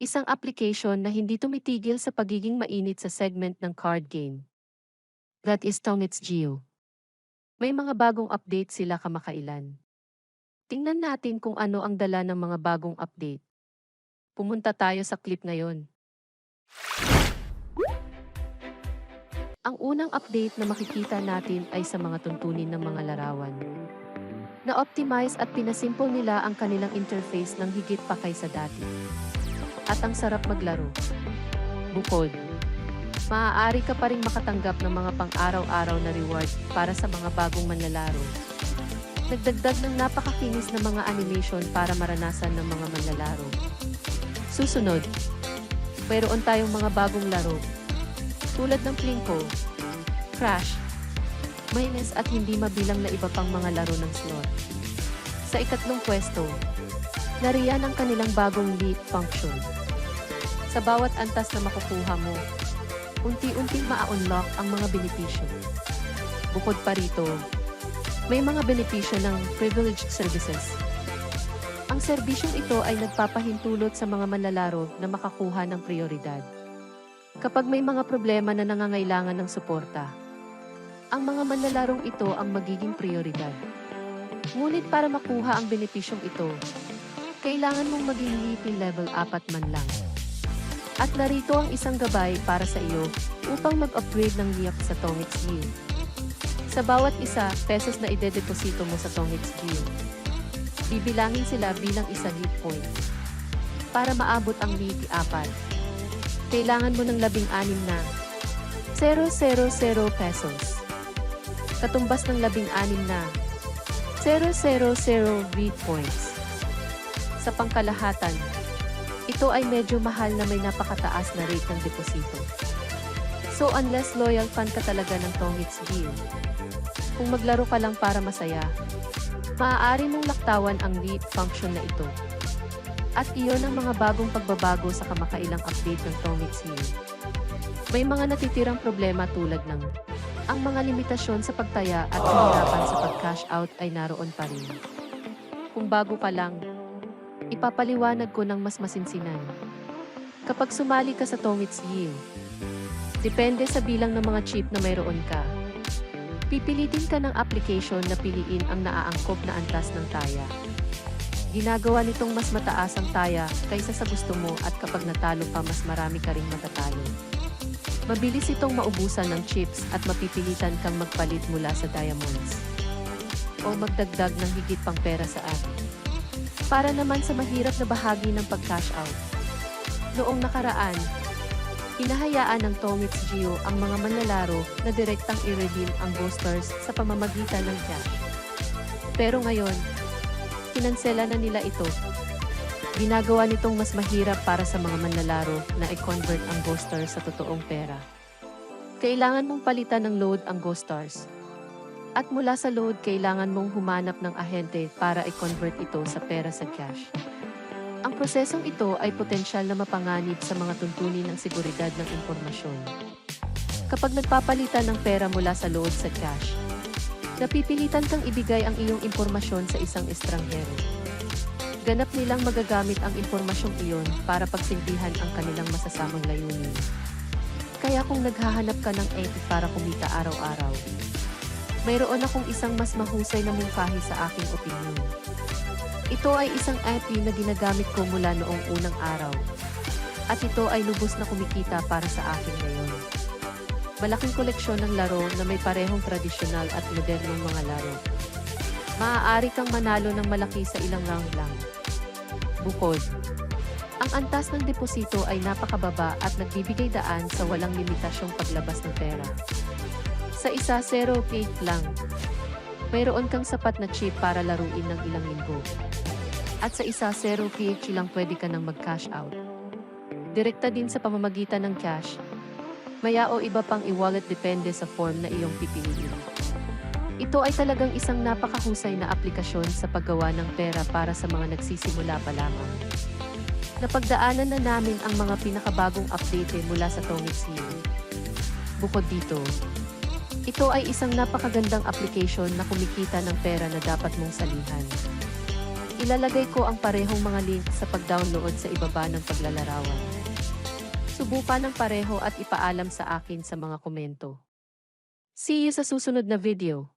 Isang application na hindi tumitigil sa pagiging mainit sa segment ng card game. That is Tongits Geo. May mga bagong update sila kamakailan. Tingnan natin kung ano ang dala ng mga bagong update. Pumunta tayo sa clip ngayon. Ang unang update na makikita natin ay sa mga tuntunin ng mga larawan. Na-optimize at pinasimple nila ang kanilang interface ng higit pa kaysa dati. At ang sarap maglaro. Bukod, maaari ka pa ring makatanggap ng mga pang-araw-araw na reward para sa mga bagong manlalaro. Nagdagdag ng napakakinis na mga animation para maranasan ng mga manlalaro. Susunod, mayroon tayong mga bagong laro. Tulad ng Plinko, Crash, Mayonnaise at hindi mabilang na iba pang mga laro ng slot. Sa ikatlong pwesto, nariyan ang kanilang bagong leap function. Sa bawat antas na makukuha mo, unti-unting ma-unlock ang mga benepisyo. Bukod pa rito, may mga benepisyo ng privileged services. Ang serbisyong ito ay nagpapahintulot sa mga manlalaro na makakuha ng prioridad. Kapag may mga problema na nangangailangan ng suporta, ang mga manlalarong ito ang magiging prioridad. Ngunit para makuha ang benepisyong ito, kailangan mong maging leaping level 4 man lang. At narito ang isang gabay para sa iyo upang mag-upgrade ng leap sa Tongits Geo. Sa bawat isa, pesos na idedeposito mo sa Tongits Geo, bibilangin sila bilang isa leap point. Para maabot ang leap 4, kailangan mo ng 16 na 000 pesos. Katumbas ng 16 na 000 leap points. Sa pangkalahatan, ito ay medyo mahal na may napakataas na rate ng deposito. So unless loyal fan ka talaga ng Tongits Geo, kung maglaro ka lang para masaya, maaari mong laktawan ang leap function na ito. At iyon ang mga bagong pagbabago sa kamakailang update ng Tongits Geo. May mga natitirang problema tulad ng ang mga limitasyon sa pagtaya at kahirapan sa pag-cash out ay naroon pa rin. Kung bago ka lang, ipapaliwanag ko ng mas masinsinan. Kapag sumali ka sa Tongits Geo, depende sa bilang ng mga chip na mayroon ka. Pipilitin ka ng application na piliin ang naaangkop na antas ng taya. Ginagawa nitong mas mataas ang taya kaysa sa gusto mo at kapag natalo ka mas marami ka ring matatalo. Mabilis itong maubusan ng chips at mapipilitan kang magpalit mula sa diamonds o magdagdag ng higit pang pera sa app. Para naman sa mahirap na bahagi ng pag-cash out. Noong nakaraan, hinahayaan ng Tongits Geo ang mga manlalaro na direktang i-redeem ang boosters sa pamamagitan ng cash. Pero ngayon, kinansela na nila ito. Ginagawa nitong mas mahirap para sa mga manlalaro na i-convert ang Ghost Stars sa totoong pera. Kailangan mong palitan ng load ang Ghost Stars. At mula sa load, kailangan mong humanap ng ahente para i-convert ito sa pera sa cash. Ang prosesong ito ay potensyal na mapanganib sa mga tuntunin ng seguridad ng impormasyon. Kapag nagpapalitan ng pera mula sa load sa cash, napipilitan kang ibigay ang iyong impormasyon sa isang estranghero. Ganap nilang magagamit ang impormasyong iyon para pagsilbihan ang kanilang masasamang layunin. Kaya kung naghahanap ka ng edit para kumita araw-araw, mayroon akong isang mas mahusay na mungkahi sa aking opinyon. Ito ay isang IP na ginagamit ko mula noong unang araw. At ito ay lubos na kumikita para sa akin ngayon. Malaking koleksyon ng laro na may parehong tradisyonal at modernong mga laro. Maaari kang manalo ng malaki sa ilang round lang. Bukod, ang antas ng deposito ay napakababa at nagbibigay daan sa walang limitasyong paglabas ng pera. Sa isa 0.8 lang, mayroon kang sapat na chip para laruin ng ilang linggo. At sa isa 0.8 lang pwede ka nang mag-cash out. Direkta din sa pamamagitan ng cash, maya o iba pang e-wallet depende sa form na iyong pipiliin. Ito ay talagang isang napakahusay na aplikasyon sa paggawa ng pera para sa mga nagsisimula pa lamang. Napagdaanan na namin ang mga pinakabagong update mula sa Tongits Geo. Bukod dito, ito ay isang napakagandang application na kumikita ng pera na dapat mong salihan. Ilalagay ko ang parehong mga link sa pag-download sa ibaba ng paglalarawan. Subukan ng pareho at ipaalam sa akin sa mga komento. See you sa susunod na video.